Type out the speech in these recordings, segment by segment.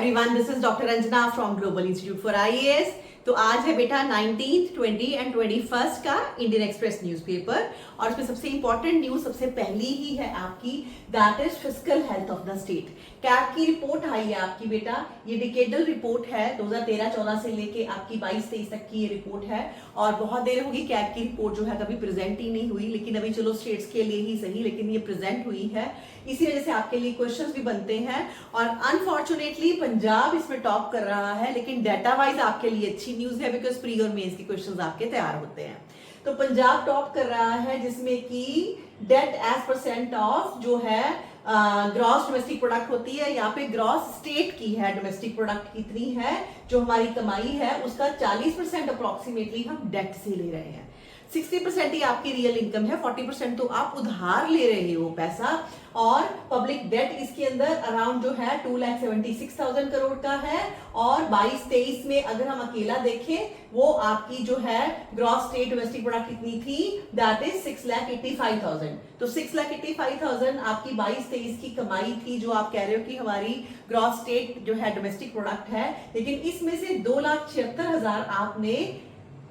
everyone, this is Dr. Anjana from Global Institute for IAS। तो आज है बेटा 19th, 20 एंड 21 का इंडियन एक्सप्रेस न्यूज़पेपर और इसमें सबसे इंपॉर्टेंट न्यूज सबसे पहली ही है आपकी, that is fiscal health of the state. CAG की रिपोर्ट आई है आपकी बेटा, ये डिकेडल रिपोर्ट है 2013-14 से लेके आपकी 22-23 तक की ये रिपोर्ट है और बहुत देर होगी कैग की रिपोर्ट जो है कभी प्रेजेंट ही नहीं हुई, लेकिन अभी चलो स्टेट्स के लिए ही सही लेकिन ये प्रेजेंट हुई है, इसी वजह से आपके लिए क्वेश्चंस भी बनते हैं और अनफॉर्चुनेटली पंजाब इसमें टॉप कर रहा है, लेकिन डाटा वाइज आपके लिए अच्छी न्यूज है बिकॉज प्री और मेंस के क्वेश्चंस आपके तैयार होते हैं। तो पंजाब टॉप कर रहा है जिसमें कि डेट एज परसेंट ऑफ जो है ग्रॉस डोमेस्टिक प्रोडक्ट होती है, यहाँ पे ग्रॉस स्टेट की है डोमेस्टिक प्रोडक्ट कितनी है, जो हमारी कमाई है उसका 40% अप्रोक्सीमेटली हम डेट से ले रहे हैं। 60% ही आपकी रियल इनकम है, 40% तो आप उधार ले रहे हो पैसा और पब्लिक डेट इसके अंदर अराउंड जो है 2,76,000 करोड़ का है और 22-23 में अगर हम अकेला देखें वो आपकी जो है ग्रॉस स्टेट डोमेस्टिक प्रोडक्ट कितनी थी, दैट इज 6,85,000। तो 6,85,000 आपकी 22-23 की कमाई थी जो आप कह रहे हो कि हमारी ग्रॉस स्टेट जो है डोमेस्टिक प्रोडक्ट है, लेकिन इसमें से 2,76,000 आपने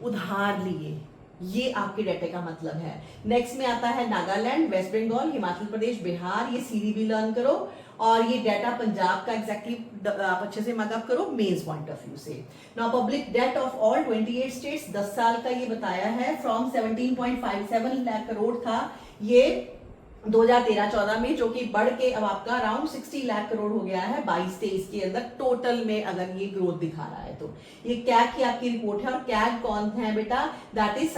उधार लिए, ये आपके डाटा का मतलब है। नेक्स्ट में आता है नागालैंड, वेस्ट बंगाल, हिमाचल प्रदेश, बिहार, ये सीरीबी लर्न करो और ये डाटा पंजाब का एग्जैक्टली आप अच्छे से मगअप करो मेंस पॉइंट ऑफ व्यू से। Now public debt of all 28 states 10 साल का ये बताया है, फ्रॉम 17.57 लाख करोड़ था ये 2013-14 में, जो कि बढ़ के अब आपका अराउंड 60 लाख करोड़ हो गया है 22-23 के अंदर टोटल में अगर ये ग्रोथ दिखा रहा है तो। ये कैग की आपकी रिपोर्ट है और कैग कौन है बेटा, दैट इज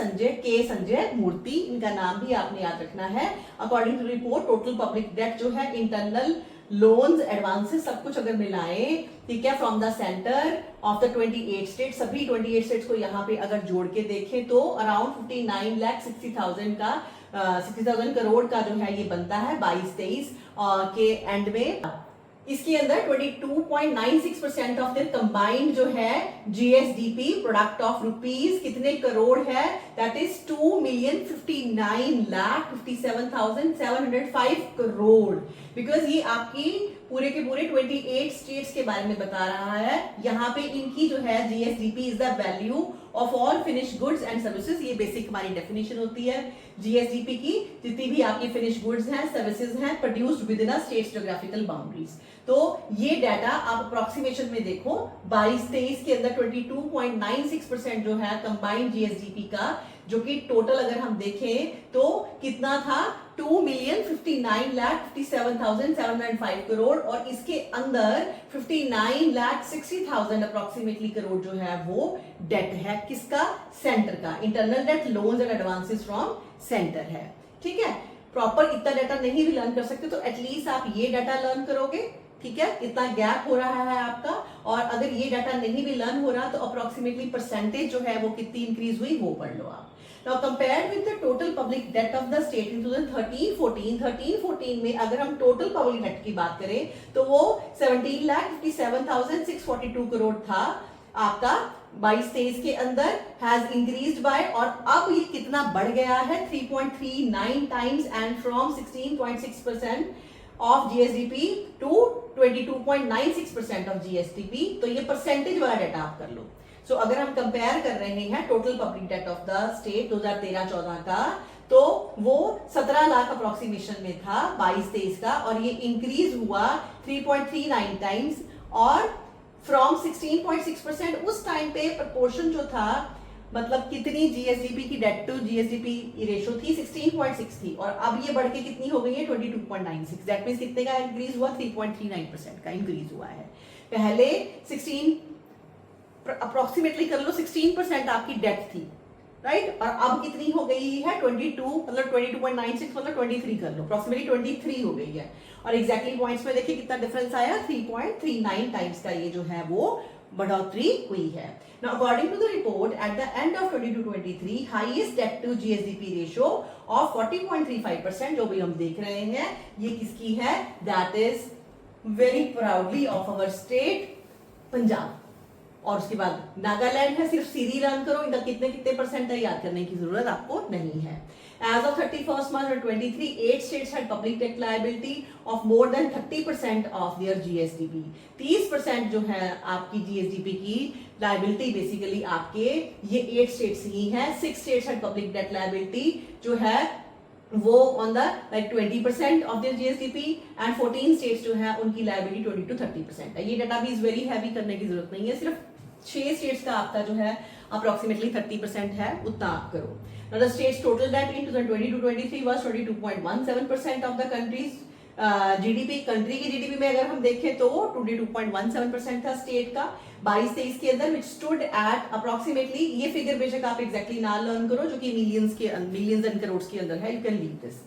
संजय मूर्ति, इनका नाम भी आपने याद रखना है। According to report total public debt जो है इंटरनल लोन्स एडवांसेस सब कुछ अगर मिलाएं, ठीक है, from the centre of the 28 state, सभी 28 स्टेट्स को यहाँ पे अगर जोड़ के देखें तो अराउंड 59,60,000 का 60,000 करोड़ का जो है ये बनता है 22-23 के एंड में। इसके अंदर 22.96% ऑफ द कंबाइंड जो है जीएसडीपी प्रोडक्ट ऑफ रुपीज कितने करोड़ है, दैट इज 2,59,57,705 करोड़। बिकॉज ये आपकी पूरे के पूरे 28 स्टेट्स के बारे में बता रहा है। यहाँ पे इनकी जो है GSDP is the value of all finish goods and services, ये बेसिक हमारी डेफिनेशन होती है जीएसडीपी की, जितनी भी आपकी फिनिश गुड्स हैं सर्विसेज हैं produced with in a states geographical boundaries. तो ये डाटा आप अप्रोक्सीमेशन में देखो 22-23 के अंदर 22.96% जो है कंबाइंड जीएसडीपी का, जो कि टोटल अगर हम देखें तो कितना था 2,59,57,705 करोड़ और इसके अंदर 59,60,000 अप्रोक्सीमेटली करोड़ जो है वो डेट है किसका, सेंटर का। Internal debt loans and advances from centre है, ठीक है। प्रॉपर इतना डाटा नहीं भी लर्न कर सकते तो एटलीस्ट आप ये डाटा लर्न करोगे, ठीक है, इतना गैप हो रहा है आपका। और अगर ये डाटा नहीं भी लर्न हो रहा तो अप्रोक्सीमेटली परसेंटेज जो है वो कितनी इंक्रीज हुई वो पढ़ लो आप। Now compared with the total public debt of the state in 2013-14 में अगर हम टोटल पब्लिक डेट की बात करें तो वो 17,57,642 करोड़ था आपका 22-23 के अंदर, हैज इंक्रीज्ड बाय, और अब ये कितना बढ़ गया है 3.39 times and from 16.6% of GSDP to 22.96% of GSDP. तो ये परसेंटेज वाला डाटा आप कर लो। सो अगर हम कंपेयर कर रहे हैं total public date of the state 2013-14 का तो वो 17 लाख अप्रोक्सीमेशन में था 22-23 का और ये इंक्रीज हुआ 3.39 टाइम्स और फ्रॉम 16.6% उस टाइम पे प्रपोर्शन जो था, मतलब कितनी जीएसडीपी की डेट टू जीएसडीपी रेशियो थी 16.6 थी और अब ये बढ़ के कितनी हो गई है 22.96। दैट मींस कितने का इंक्रीज हुआ 3.39% का इंक्रीज हुआ है। पहले 16 अप्रोक्सीमेटली कर लो 16% आपकी डेट थी, राइट, और अब कितनी हो गई है 22, मतलब 22.96 मतलब 23 कर लो, अप्रोक्सीमेटली 23 हो गई है। और एग्जैक्टली पॉइंट्स में देखिए कितना डिफरेंस आया, 3.39 टाइम्स का ये जो है वो बढ़ोतरी हुई है। Now according to the report at the end of 22-23 highest debt to GSDP ratio of 40.35% जो भी हम देख रहे हैं ये किसकी है, that is very proudly of our state Punjab. और उसके बाद नागालैंड है, सिर्फ सीरी लर्न करो, इनका कितने कितने परसेंट है याद करने की जरूरत आपको नहीं है। As of 31st March 2023, 8 states had public debt liability of more than 30% of their GSDP. 30% जो है आपकी GSDP की liability बेसिकली आपके ये 8 states ही हैं. 6 states had public debt liability जो है वो on the like 20% of their GSDP and 14 states जो है उनकी liability 20 to 30% है. ये डाटा भी इस वेरी हैवी करने की जरूरत नहीं है, सिर्फ 6 states का आपका जो है approximately 30% है, उतना आप करो. Now the states total debt in 2020 to 23 was 22.17% of the country's GDP. Country की GDP में अगर हम देखें तो 22.17% था स्टेट का 22-23 के अंदर, which stood at approximately, ये फिगर बेशक आप एग्जैक्टली ना लर्न करो जो कि मिलियंस एंड करोड़ के अंदर है, you can leave this.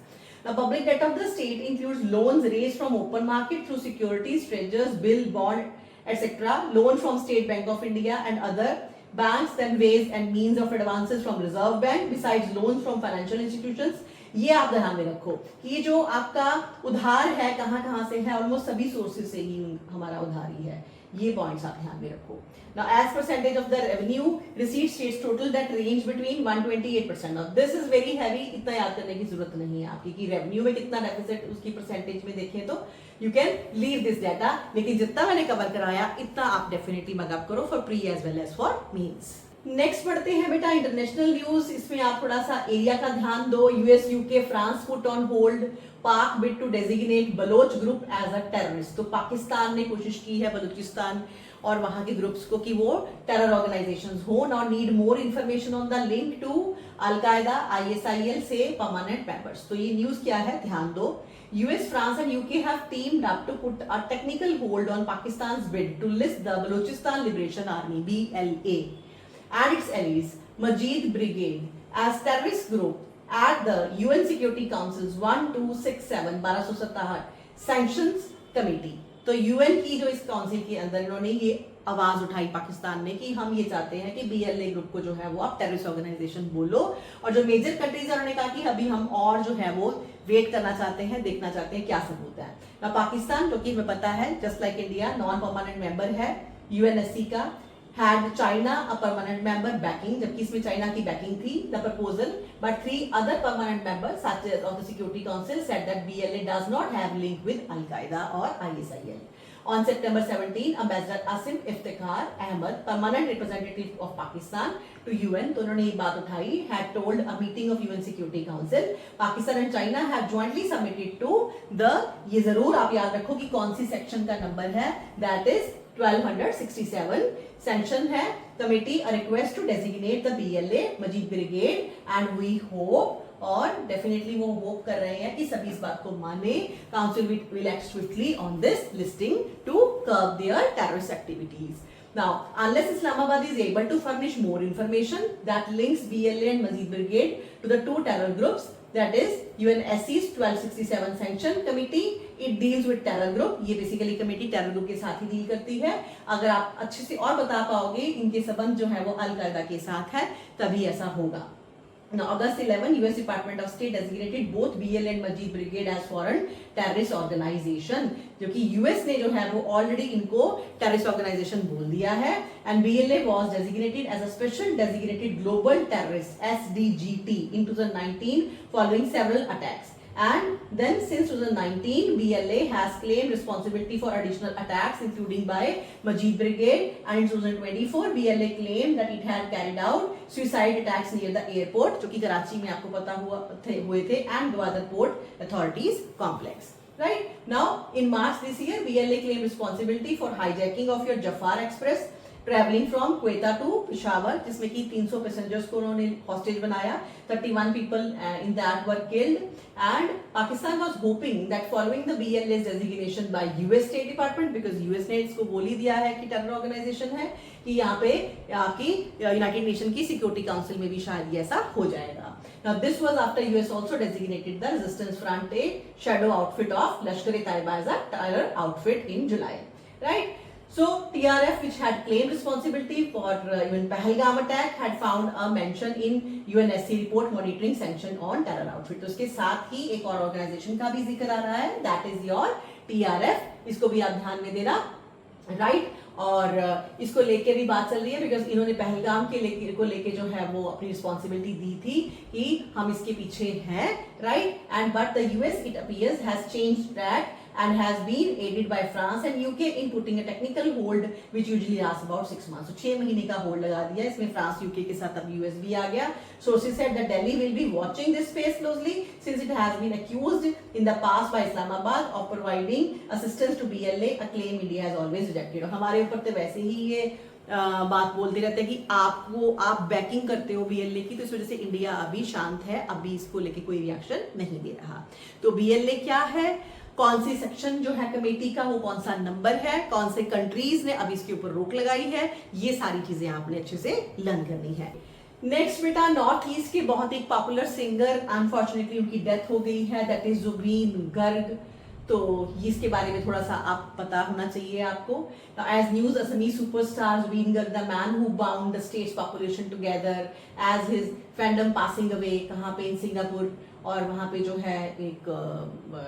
The public debt of the state includes loans raised from open market through securities, treasurers, bill, bond, etc. Loan from State Bank of India and other banks, then ways and means of advances from Reserve Bank, besides loans from financial institutions. ये आप ध्यान में रखो कि ये जो आपका उधार है कहाँ से है, ऑलमोस्ट सभी सोर्सेज से ही हमारा उधारी है. ये पॉइंट्स आप ध्यान में रखो. Now, as percentage of the revenue, receipt states total that range between 128%. Now, this is very heavy. इतना याद करने की जरूरत नहीं है आपकी कि रेवेन्यू में कितना डेफिसिट उसकी परसेंटेज में देखें तो you can leave this data. लेकिन जितना मैंने कवर कराया इतना आप डेफिनेटली मगअप करो for pre as well as for mains. Next बढ़ते हैं बेटा इंटरनेशनल न्यूज. इसमें आप थोड़ा सा एरिया का ध्यान दो. US UK France put on hold Pak bid to designate Baloch group as a terrorist. तो पाकिस्तान ने कोशिश की है बलूचिस्तान और वहां के ग्रुप्स को कि वो टेरर ऑर्गेनाइजेशंस हो. Now need more information on the link to al Qaeda ISIL से परमानेंट मेंबर्स. तो ये न्यूज क्या है ध्यान दो. US, France and UK have teamed up to put a technical hold on Pakistan's bid to list the Balochistan Liberation Army BLA and its allies Majid Brigade as terrorist group at the UN Security Council's 1267 1267 sanctions committee. तो UN की जो इस council के अंदर इन्होंने ये आवाज उठाई पाकिस्तान ने कि हम ये चाहते हैं कि BLA ग्रुप को जो है वो आप टेररिस्ट ऑर्गेनाइजेशन बोलो. और जो मेजर कंट्रीज है उन्होंने कहा कि अभी हम और जो है वो वेट करना चाहते हैं, देखना चाहते हैं क्या सबूत है. ना पाकिस्तान जो कि हमें पता है just like India non permanent member है UNSC का. Had China a permanent member backing, जबकि इसमें चाइना की बैकिंग थी the proposal, but 3 other permanent members such as of the Security Council said that BLA does not have link with Al-Qaeda or ISIL. On September 17, Ambassador Asim Iftikhar Ahmed, permanent representative of Pakistan to UN, तो उन्होंने ये बात उठाई, had told a meeting of UN Security Council, Pakistan and China have jointly submitted to the, ये जरूर आप याद रखो कि कौन सी सेक्शन का नंबर है, that is 1267 सैंक्शन है committee a request to designate the BLA Majeed brigade and we hope, और डेफिनेटली वो होप कर रहे हैं कि सभी इस बात को माने. Council will act swiftly on this listing to curb their terrorist activities. Now, unless Islamabad is able to furnish more information that links BLA and Majid Brigade to the two terror groups, that is UNSC's 1267 sanction committee, it deals with terror group. ये basically committee terror group के साथ ही deal करती है. अगर आप अच्छे से और बता पाओगे इनके संबंध जो है वो अल-कायदा के साथ है तभी ऐसा होगा. Now, August 11, US Department of State designated both BLA and Majid Brigade as foreign terrorist organization. जो कि US ने जो है वो ऑलरेडी इनको terrorist organization बोल दिया है. And BLA was designated as a special designated global terrorist SDGT in 2019 following several attacks. And then since 2019, BLA has claimed responsibility for additional attacks including by Majid Brigade, and in 2024 BLA claimed that it had carried out suicide attacks near the airport जो कि कराची में आपको पता हुए थे and Gwadar Port Authorities complex. Right now in March this year BLA claimed responsibility for hijacking of your Jafar Express traveling from Quetta to Peshawar, जिसमें कि 300 passengers को उन्होंने हॉस्टेज बनाया. 31 people in that were killed. And Pakistan was hoping that following the BLA's designation by US State Department, because US ने इसको बोल ही दिया है कि टेरर ऑर्गेनाइजेशन है, कि यहाँ पे आपकी यूनाइटेड नेशन की सिक्योरिटी काउंसिल में भी शायद ये ऐसा हो जाएगा. Now this was after US also designated the Resistance Front a shadow outfit of Lashkar-e-Taiba as a terror outfit in July. Right? So TRF, which had claimed responsibility for even Pahalgam attack, had found a mention in UNSC report monitoring sanction on terror outfit. तो उसके साथ ही एक और organisation का भी जिक्र आ रहा है, that is your TRF. इसको भी आप ध्यान में देना. राइट और इसको लेके भी बात चल रही है बिकॉज इन्होंने पहलगाम को लेके जो है वो अपनी रिस्पॉन्सिबिलिटी दी थी कि हम इसके पीछे हैं, right and but the US it appears has changed that and has been aided by France and UK in putting a technical hold which usually lasts about 6 months. So 6 महीने का होल्ड लगा दिया इसमें फ्रांस यूके के साथ अब US भी आ गया. Sources said that Delhi will be watching this space closely since it has been accused in the past by Islamabad of providing assistance to BLA, a claim India has always rejected. और हमारे ऊपर तो वैसे ही ये बात बोलते रहते हैं कि आप बैकिंग करते हो बीएलए की, तो इस वजह से इंडिया अभी शांत है, अभी इसको लेके कोई रिएक्शन नहीं दे रहा. तो बीएलए क्या है, कौन सी सेक्शन जो है कमेटी का, वो कौन सा नंबर है, कौन से कंट्रीज ने अभी इसके ऊपर रोक लगाई है, ये सारी चीजें आपने अच्छे से लर्न करनी है. नेक्स्ट बेटा, नॉर्थ ईस्ट के बहुत एक पॉपुलर सिंगर अनफॉर्चुनेटली उनकी डेथ हो गई है, दैट इज जुबीन गर्ग. तो इसके बारे में थोड़ा सा आप पता होना चाहिए आपको. As news Assamese superstar Zubeen Garg, the man who bound the state's population together as his fandom passing away, कहाँ पे, इन सिंगापुर, और वहां पे जो है एक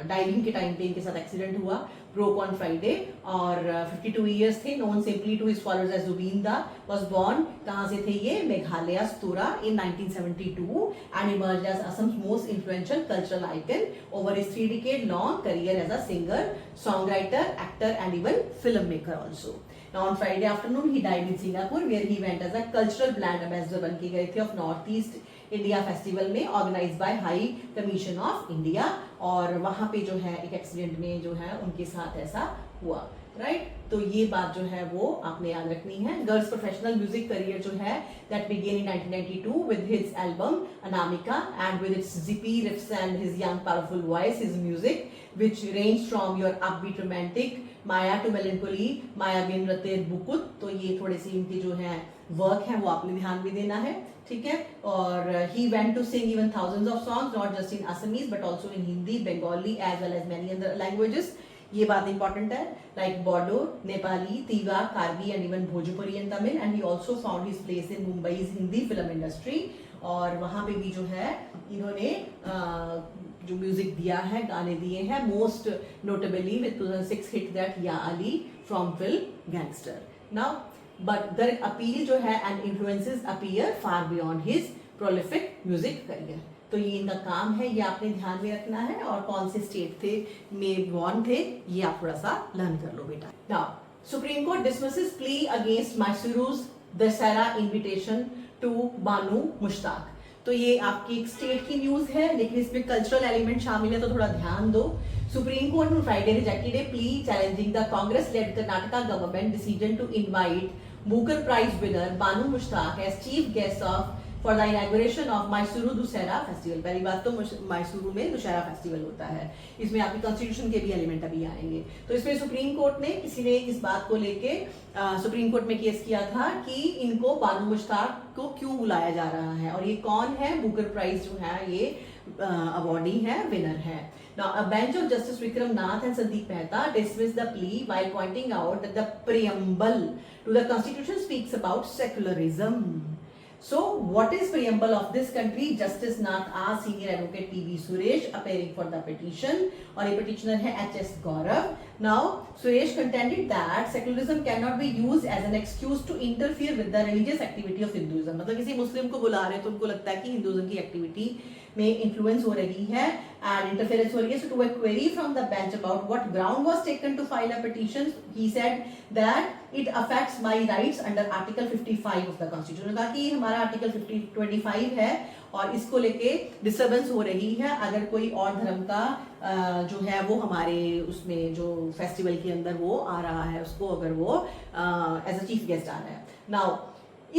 डाइविंग के टाइम पे इनके साथ एक्सीडेंट हुआ, ब्रोक ऑन फ्राइडे, और 52 इयर्स थे, known simply to his followers as Zubeen Da, was born, कहां से थे ये, मेघालय स्तोरा in 1972 and emerged as Assam's most influential cultural icon over his 3 decade long career as a singer, songwriter, actor and even filmmaker also. Now on Friday afternoon he died in Singapore where he went as a cultural brand ambassador बन के गए थे of North East India festival में organise by high commission of India, और वहां पे जो है एक एक्सीडेंट में जो है उनके साथ ऐसा हुआ, राइट. तो ये बात जो है वो आपने याद रखनी है. गर्ल्स प्रोफेशनल म्यूजिक करियर जो है that began in 1992 with his album Anamika and with its zippy riffs and his young powerful voice, his music which ranged from your upbeat romantic Maya to melancholy, माया बिन रतेर बुकुत. तो ये थोड़े से इनकी जो है वर्क है वो आपने ध्यान भी देना है, ठीक है. और he went to sing even thousands of songs not just in Assamese but also in Hindi, Bengali as well as many other languages. ये बात इंपॉर्टेंट है, like Bodo, Nepali, Tiwa, Karbi and even Bhojpuri and Tamil. And he also found his place in Mumbai's Hindi film industry, और वहां पे भी जो है इन्होंने जो म्यूजिक दिया है, गाने दिए हैं, most notably with 2006 hit that या अली from film Gangster. Now but Garg appeal जो है and influences appear far beyond his prolific music career. तो ये इनका काम है, ये आपने ध्यान में रखना है, और कौन से स्टेट थे में बॉर्न थे ये आप थोड़ा सा लर्न कर लो बेटा. Now Supreme Court dismisses plea against Mysuru's Dasara invitation to Banu Mushtaq. तो ये आपकी एक स्टेट की न्यूज है लेकिन इसमें कल्चरल एलिमेंट शामिल है, तो थोड़ा ध्यान दो. Supreme court on Friday rejected a plea challenging the Congress-led Karnataka government decision to invite Booker Prize winner Banu Mushtaq as chief guest for the inauguration of Mysuru Dussehra Festival. पहली बात तो मैसूरू में दुशहरा फेस्टिवल होता है, इसमें आपकी constitution के भी एलिमेंट अभी आएंगे. तो इसमें सुप्रीम कोर्ट ने, किसी ने इस बात को लेके सुप्रीम कोर्ट में केस किया था कि इनको बानू मुश्ताक को क्यों बुलाया जा रहा है, और ये कौन है, बुकर प्राइज जो है ये अवार्डी है, विनर है. Now, a bench of Justice Vikram Nath and Sandeep Mehta dismissed the plea while pointing out that the preamble to the Constitution speaks about secularism. So, what is preamble of this country? Justice Nath asked senior advocate P.V. Suresh appearing for the petition, और ये petitioner है H.S. Gaurav. Now, Suresh contended that secularism cannot be used as an excuse to interfere with the religious activity of Hinduism. मतलब किसी मुस्लिम को बुला रहे तो उनको लगता है कि हिंदुइज्म की एक्टिविटी में इन्फ्लुएंस हो रही है एंड इंटरफेरेंस हो रही है. So to a query from the bench about what ground was taken to file a petition, he said that it affects my rights under Article 55 of the Constitution. कहा कि हमारा article 25 है और इसको लेके डिस्टर्बेंस हो रही है अगर कोई और धर्म का जो है वो हमारे उसमें जो फेस्टिवल के अंदर वो आ रहा है, उसको अगर वो एज अ चीफ गेस्ट आ रहा है. नाउ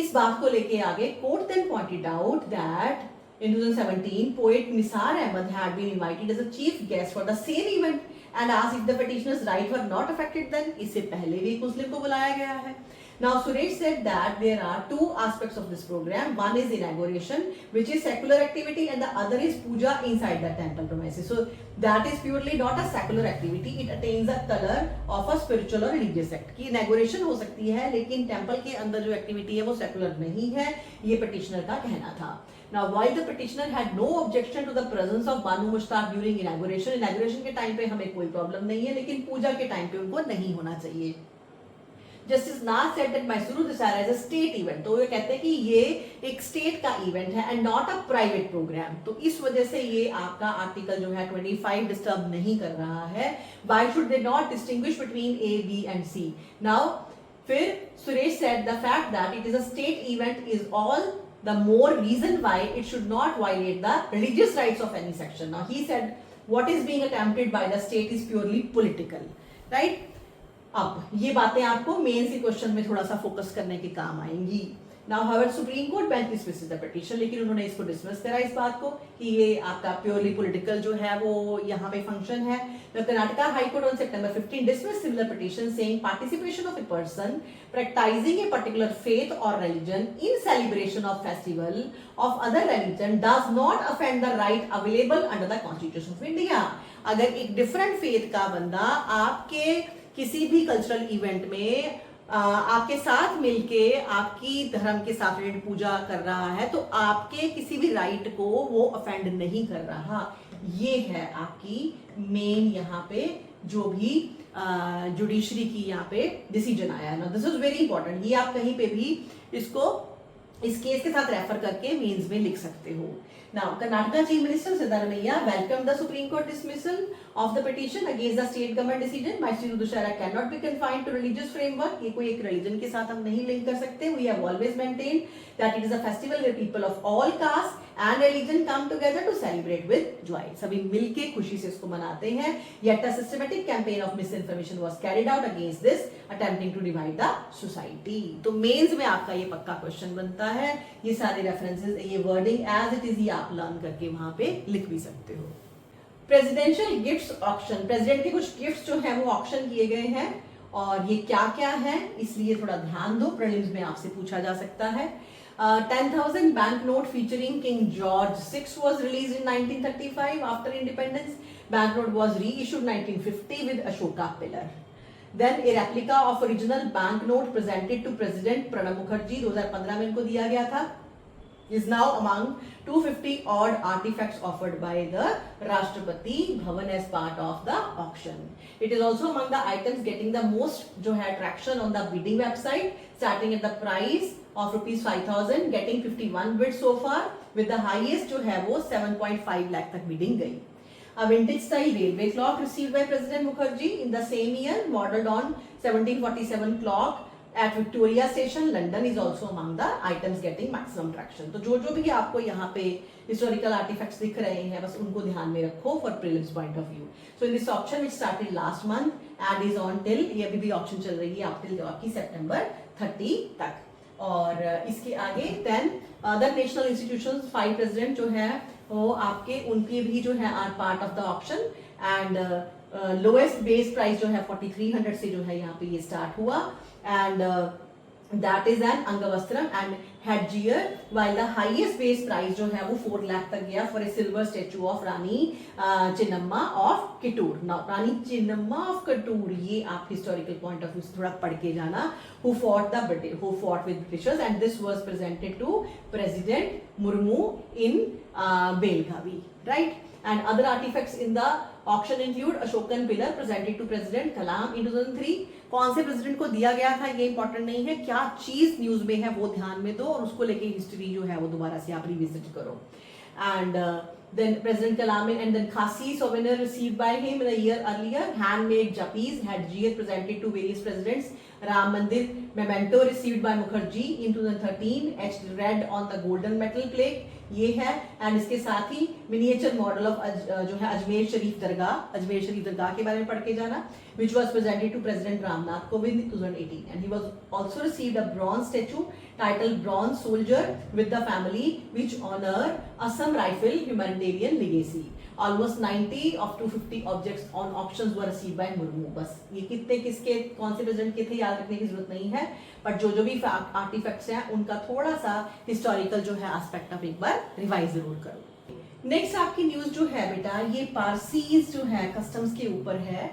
इस बात को लेके आगे court then pointed out that in 2017, poet Nisar Ahmed had been invited as a chief guest for the same event and asked if the petitioner's rights were not affected then. इससे पहले भी एक मुस्लिम को बुलाया गया है. Now Suresh said that there are two aspects of this program. One is inauguration, which is secular activity, and the other is puja inside the temple premises. So that is purely not a secular activity. It attains the color of a spiritual or religious act. कि inauguration हो सकती है लेकिन temple के अंदर जो activity है वो secular नहीं है, ये petitioner का कहना था. Now, while the petitioner had no objection to the presence of Banu Mushtaq during inauguration के टाइम पे हमें कोई प्रॉब्लम नहीं है, लेकिन पूजा के टाइम पे उनको नहीं होना चाहिए. Justice Nath said that Mysuru Dussehra is a state event, तो ये कहते हैं कि ये एक स्टेट का इवेंट है and not a private programme, तो इस वजह से ये आपका आर्टिकल जो है 25 डिस्टर्ब नहीं कर रहा है. Why should they not distinguish between A, B and C? Now फिर Suresh said the fact that it is a state event is all the more reason why it should not violate the religious rights of any section. Now he said what is being attempted by the state is purely political, right? अब ये बातें आपको mains के question में थोड़ा सा focus करने के काम आएंगी. Now however supreme court bench dismisses the petition, लेकिन उन्होंने इसको डिसमिस करा इस बात को कि ये आपका प्योरली पॉलिटिकल जो है वो यहाँ पे फंक्शन है. The Karnataka high court on September 15 dismissed similar petition saying participation of a person practicing a particular faith or religion in celebration of festival of other religion does not offend the right available under the Constitution of India. अगर एक different faith का बंदा आपके किसी भी cultural event में आपके साथ मिलके आपकी धर्म के साथ रिलेटेड पूजा कर रहा है तो आपके किसी भी राइट को वो अफेंड नहीं कर रहा. ये है आपकी मेन यहाँ पे जो भी जुडिशरी की यहाँ पे डिसीजन आया है. दिस इज वेरी इंपॉर्टेंट, ये आप कहीं पे भी इसको इस केस के साथ रेफर करके मेंस में लिख सकते हो. Now, Karnataka Chief Minister Siddharamaiah welcomed the Supreme Court dismissal of the petition against the state government decision. Mysuru Dussehra cannot be confined to religious framework. ये कोई एक religion के साथ हम नहीं लिंक कर सकते. We have always maintained that it is a festival where people of all castes and religion come together to celebrate with joy. सभी मिलके खुशी से इसको मनाते हैं. Yet a systematic campaign of misinformation was carried out against this, attempting to divide the society. तो mains में आपका ये पक्का क्वेश्चन बनता है. ये सारे रेफरेंसेस, ये वर्डिंग एज इट इज आप लर्न करके वहां पे लिख भी सकते हो. प्रेसिडेंशियल गिफ्ट्स ऑक्शन, प्रेसिडेंट के कुछ गिफ्ट्स जो है वो ऑक्शन किए गए हैं और ये क्या क्या है इसलिए थोड़ा ध्यान दो, प्रीलिम्स में आपसे पूछा जा सकता है. 10,000 bank note featuring King George VI was released in 1935 after independence. Banknote was reissued 1950 with Ashoka pillar. Then a replica of original banknote presented to President Pranab Mukherjee 2015 में इनको दिया गया था, is now among 250 odd artifacts offered by the Rashtrapati Bhavan as part of the auction. It is also among the items getting the most जो है traction on the bidding website, starting at the price of ₹5,000, getting 51 bids so far, with the highest जो है वो 7.5 lakh तक bidding गई. A vintage style railway clock received by President Mukherjee in the same year, modeled on 1747 clock at Victoria Station, London, is also among the items getting maximum traction. तो जो भी आपको यहाँ पे historical artifacts दिख रहे हैं बस उनको ध्यान में रखो for prelims point of view. So in this auction which started last month and is on till, ये अभी भी auction चल रही है आप till आपकी September 30 तक. और इसके आगे then other national institutions 5 president जो है वो आपके उनके भी जो है are part of the auction and lowest base price जो है 4300 से जो है यहाँ पे ये स्टार्ट हुआ and that is an angavastram and headgear, while the highest base price जो है वो 4 लाख तक गया for a silver statue of Rani Chinnamma of Kittur. Now Rani Chinnamma of Kittur ये आप हिस्टोरिकल पॉइंट ऑफ व्यू से थोड़ा पढ़ के जाना. who fought with Britishers and this was presented to President Murmu in Belgavi, right? And other artifacts in the auction include Ashokan pillar presented to President Kalam in 2003. कौन से president को दिया गया था ये इंपॉर्टेंट नहीं है, क्या चीज न्यूज में है वो ध्यान में दो और उसको लेके हिस्ट्री जो है वो दोबारा से आप रिविजिट करो. And then President Kalam and then Khasi souvenir received by him in a year earlier, handmade japis headgear presented to various presidents. Ram Mandir memento received by Mukherjee in 2013, etched red on the golden metal plate. ये है and इसके साथ ही miniature model of जो है अजमेर शरीफ दरगाह के बारे में पढ़ के जाना, which was presented to President Ramnath Kovind in 2018, and he was also received a bronze statue titled Bronze Soldier with the family, which honor Assam Rifle humanitarian legacy. Almost 90 of 250 objects on auctions were received by Murmu. बस ये कितने किसके कौन से president के थे याद रखने की जरूरत नहीं है, बट जो भी आर्टिफैक्ट्स हैं उनका थोड़ा सा हिस्टोरिकल जो है एस्पेक्ट आप एक बार रिवाइज जरूर करो. नेक्स्ट आपकी न्यूज जो है बेटा ये पारसीज जो है कस्टम्स के ऊपर है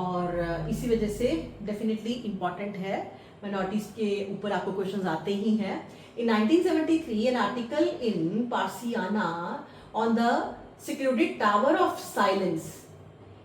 और इसी वजह से डेफिनेटली इंपॉर्टेंट है. माइनॉरिटीज के ऊपर आपको क्वेश्चंस आते ही हैं. In 1973 an article in Parsiana on the secluded tower of silence,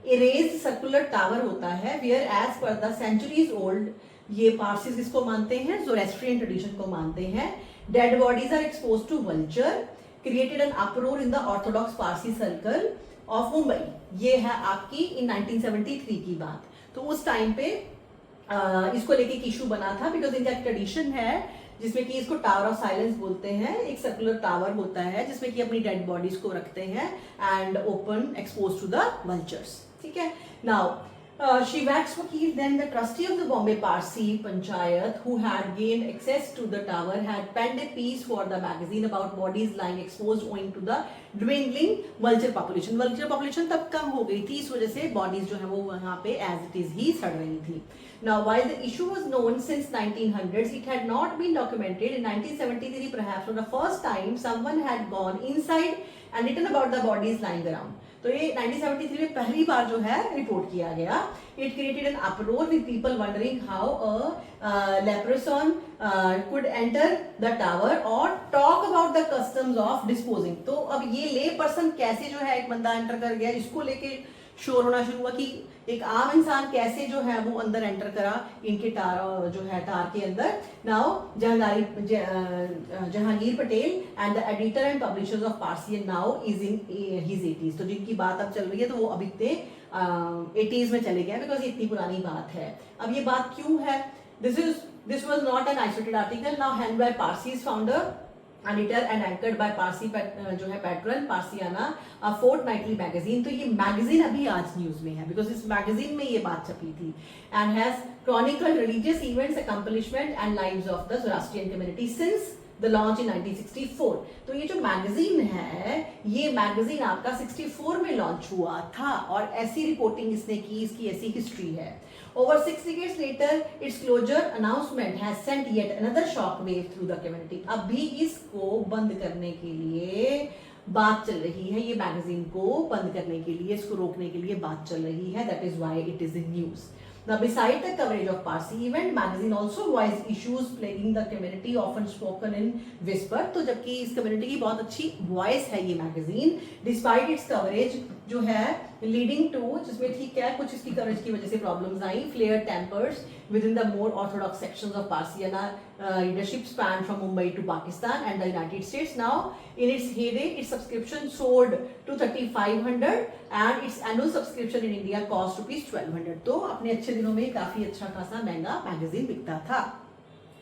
a raised circular tower होता है where as per the centuries old ये पारसीज किसको मानते हैं? ज़ोरेस्ट्रियन ट्रेडिशन को मानते हैं। Dead bodies are expose to vulture, created an uproar in the orthodox Parsi circle of Mumbai. ये है आपकी इन 1973 की बात। तो उस टाइम पे इसको लेके एक इशू बना था, बिकॉज इनका एक ट्रेडिशन है जिसमें कि इसको टावर ऑफ साइलेंस बोलते हैं। एक सर्कुलर टावर होता है जिसमें कि अपनी डेड बॉडीज को रखते हैं and open expose to the vultures. ठीक है। Now Shivax Vakil, then the trustee of the Bombay Parsi Panchayat, who had gained access to the tower, had penned a piece for the magazine about bodies lying exposed owing to the dwindling vulture population. Vulture population तब कम हो गई थी, इस वजह से bodies जो है वो वहाँ पे as it is ही सड़ रही थी. Now, while the issue was known since 1900s, it had not been documented. In 1973, perhaps for the first time, someone had gone inside and written about the bodies lying around. तो ये 1973 में पहली बार जो है report किया गया. It created an uproar with people wondering how a leprechaun could enter the tower or talk about the customs of disposing. तो अब ये ले पर्सन कैसे जो है एक बंदा एंटर कर गया, इसको लेके शोर होना शुरू हुआ कि एक आम इंसान कैसे जो है वो अंदर एंटर करा इनके तार के अंदर. Now Jahangir Patel and the editor and publishers of Parsi now is in his 80s. तो जिनकी बात अब चल रही है तो वो अभी इतने 80s में चले गए, बिकॉज ये इतनी पुरानी बात है. अब ये बात क्यों है? This was not an isolated article. Now hand by Parsis founder editor and anchored by Parsi जो है पैटर्न पारसियाना फोर्टनाइटली मैगजीन. तो ये मैगजीन अभी आज न्यूज में है बिकॉज इस मैगजीन में ये बात छपी थी. And has chronicled religious events, accomplishment and lives of the Zoroastrian community since the launch in 1964. तो ये जो मैगजीन है, ये मैगजीन आपका 64 में लॉन्च हुआ था और ऐसी रिपोर्टिंग इसने की, इसकी ऐसी हिस्ट्री है. Over 6 decades later, its closure announcement has sent yet another shock wave through the community. अब भी इसको बंद करने के लिए बात चल रही है, ये मैगजीन को बंद करने के लिए, इसको रोकने के लिए बात चल रही है. That is why it is in news. Now, beside the coverage of Parsi event, magazine also voiced issues plaguing the community, often spoken in whisper. तो जबकि इस community की बहुत अच्छी voice है ये magazine, despite its coverage जो है leading to, जिसमें ठीक है कुछ इसकी coverage की वजह से problems I, flared tempers within the more orthodox sections of Parsiana leadership span from Mumbai to Pakistan and the United States. Now, in its heyday, its subscription sold to 3,500 and its annual subscription in India cost ₹1,200. तो अपने अच्छे दिनों में काफी अच्छा खासा महंगा magazine बिकता था.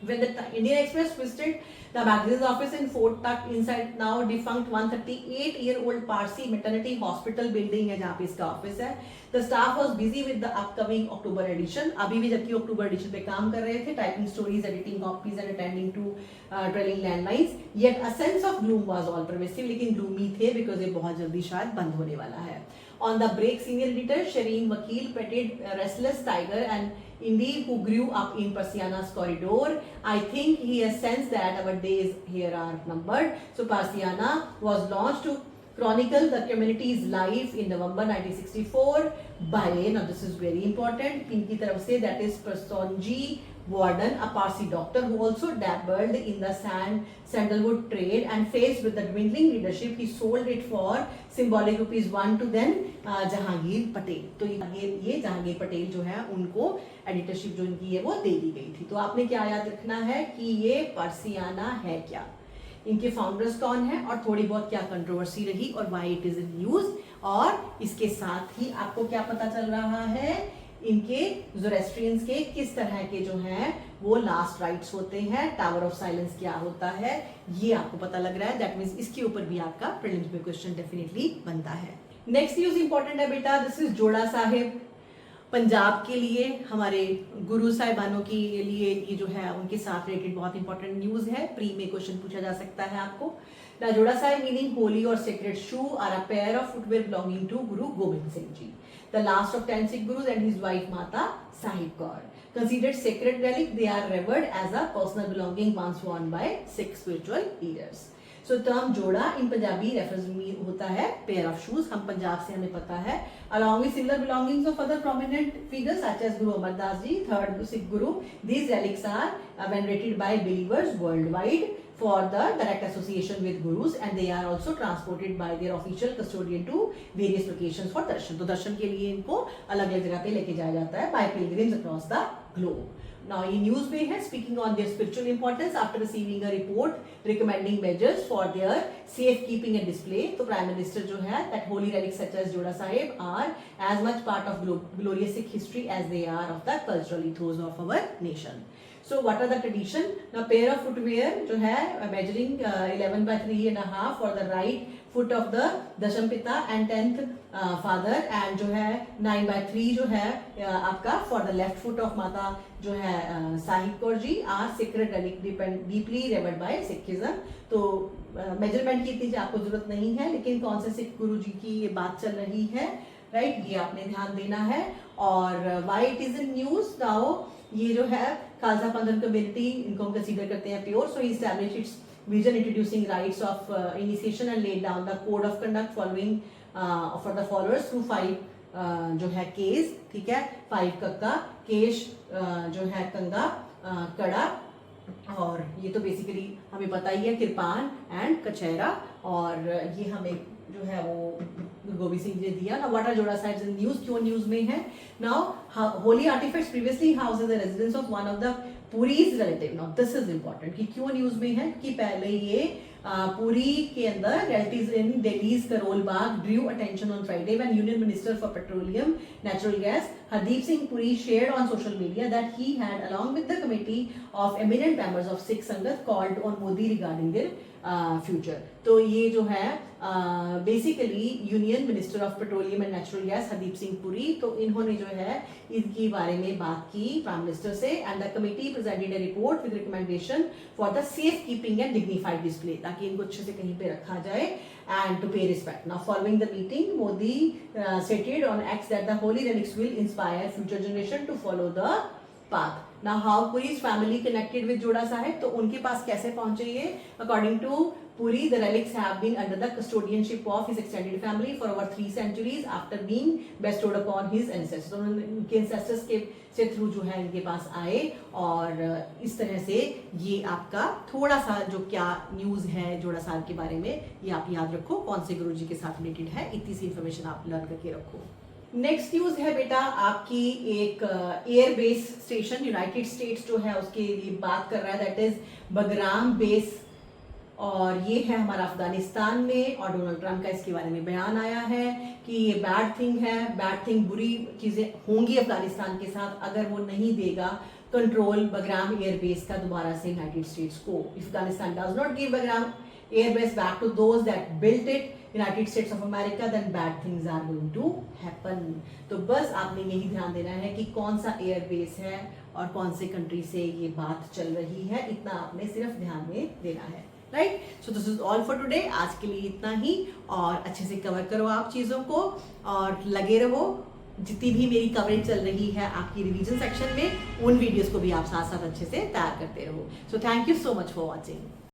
When the Indian Express visited the magazine's office in Fort Tuck inside now defunct 138-year-old Parsi maternity hospital building है जहाँ पे इसका ऑफिस है. The staff was busy with the upcoming October edition. अभी भी जबकि अक्टूबर एडिशन पे काम कर रहे थे, typing stories, editing copies and attending to trailing landlines. Yet a sense of gloom was all pervasive. लेकिन gloomy थे because ये बहुत जल्दी शायद बंद होने वाला है. On the break, senior editor Shireen Vakil petted restless tiger and indie who grew up in Parsiana's corridor. I think he has sensed that our days here are numbered. So Parsiana was launched to chronicle the community's life in November 1964 by, now this is very important, इनकी तरफ से, that is Personji Warden, a Parsi doctor who also dabbled in the sandalwood trade, and faced with the dwindling leadership, he sold it for symbolic ₹1 to then Jahangir Patel. तो ये जहांगीर पटेल जो है उनको editorship जो इनकी है वो दे दी गई थी. तो आपने क्या याद रखना है कि ये पारसियाना है क्या, इनके फाउंडर्स कौन है और थोड़ी बहुत क्या कंट्रोवर्सी रही और why it is in news. और इसके साथ ही आपको क्या पता चल रहा है, इनके ज़ोरेस्ट्रियंस के किस तरह के जो हैं वो लास्ट राइट्स होते हैं, टावर ऑफ साइलेंस क्या होता है, ये आपको पता लग रहा है. दैट मीन्स इसके ऊपर भी आपका प्रीलिम्स में क्वेश्चन डेफिनेटली बनता है. नेक्स्ट न्यूज इंपॉर्टेंट है बेटा, दिस इज जोड़ा साहिब. पंजाब के लिए, हमारे गुरु साहिबानों के लिए ये जो है उनके साथ रिलेटेड बहुत इंपॉर्टेंट न्यूज है. प्री में क्वेश्चन पूछा जा सकता है आपको. Now, Joda Sahib meaning holy or sacred shoe are a pair of footwear belonging to Guru Gobind Singh Ji, the last of 10 Sikh Gurus, and his wife Mata Sahib Kaur. Considered sacred relic, they are revered as a personal belonging once worn by Sikh spiritual leaders. So term जोड़ा in Punjabi refers में होता है pair of shoes. हम पंजाब से हमें पता है. Along with similar belongings of other prominent figures such as Guru Amar Das Ji, third Sikh Guru, these relics are venerated by believers worldwide for the direct association with gurus, and they are also transported by their official custodian to various locations for darshan. तो दर्शन के लिए इनको अलग अलग जगह पे लेके जाया जाता है by pilgrims across the globe. Now ये न्यूज में है, speaking on their spiritual importance after receiving a report recommending measures for their safekeeping and display. तो प्राइम मिनिस्टर जो है that holy relics such as Jora Sahib are as much part of glorious Sikh history as they are of the cultural ethos of our nation. So what are the tradition? Now pair of footwear जो है measuring 11 by 3.5 for the right foot of the Dashampita and 10th father and जो है 9 by 3 जो है आपका for the left foot of माता जो है Sahib Kaur ji are sacred relic deeply revered by Sikhism। तो मेजरमेंट की इतनी आपको जरूरत नहीं है, लेकिन कौन से सिख गुरु जी की ये बात चल रही है, राइट, ये आपने ध्यान देना है। और why it is in news now, ये जो है खालसा पंथन कम्युनिटी इनको हम कंसीडर करते हैं pure, so he established it's vision introducing rights of initiation and laid down the code of conduct following for the followers through 5 जो है केस, ठीक है, 5 कक्का केश जो है कंगा कड़ा, और ये तो बेसिकली हमें पता ही है कृपान एंड कचहरा, और ये हमें जो है वो गुरु गोविंद सिंह जी ने दिया। Now what are Jora Sahibs in news, क्यों न्यूज में है? Now holy artefacts previously houses the residence of one of the Puris relative. Now this is important कि क्यों न्यूज में है, कि पहले ये पुरी के अंदर relatives in Delhi's Karol Bagh Drew attention on Friday when union minister for petroleum natural gas Hardeep Singh Puri shared on social media that he had along with the committee of eminent members of Sikh Sangat called on Modi regarding their future। तो ये जो है basically union minister of petroleum and natural gas Hardeep Singh Puri, तो इन्होंने जो है इनके बारे में बात की प्राइम मिनिस्टर से, and the committee presented a report with recommendation for the safe keeping and dignified display, ताकि इनको अच्छे से कहीं पे रखा जाए and to pay respect। Now following the meeting, Modi stated on X that the holy relics will inspire future generation to follow the path। Now how Puri is family connected with Joda Sahib, तो उनके पास कैसे पहुंचे ये? According to Puri, the relics have been under the custodianship of his extended family for over 3 centuries after being bestowed upon his ancestors। तो उनके ancestors के से through जो है इनके पास आए, और इस तरह से ये आपका थोड़ा सा जो क्या न्यूज है जोड़ा साहब के बारे में, ये आप याद रखो कौन से गुरु जी के साथ रिलेटेड है, इतनी सी इंफॉर्मेशन आप लर्न करके रखो। नेक्स्ट न्यूज है बेटा आपकी एक air base station United states जो है उसके लिए बात कर रहा है, दैट इज बगराम बेस, और ये है हमारा अफगानिस्तान में, और डोनाल्ड ट्रंप का इसके बारे में बयान आया है कि ये बैड थिंग है, बैड थिंग, बुरी चीजें होंगी अफगानिस्तान के साथ अगर वो नहीं देगा कंट्रोल बगराम एयर बेस का दोबारा से यूनाइटेड स्टेट्स को। Afghanistan does not give Bagram air base back to those that built it United States of America, then bad things are going to happen. तो बस आपने यही ध्यान देना है कि कौन सा एयर बेस है और कौन से कंट्री से ये बात चल रही है, इतना आपने सिर्फ ध्यान में देना है, right. So this is all for today, आज के लिए इतना ही, और अच्छे से कवर करो आप चीज़ों को, और लगे रहो जितनी भी मेरी कवरेज चल रही है आपकी रिवीजन सेक्शन में, उन वीडियोस को भी आप साथ साथ अच्छे से तैयार करते रहो। So thank you so much for watching.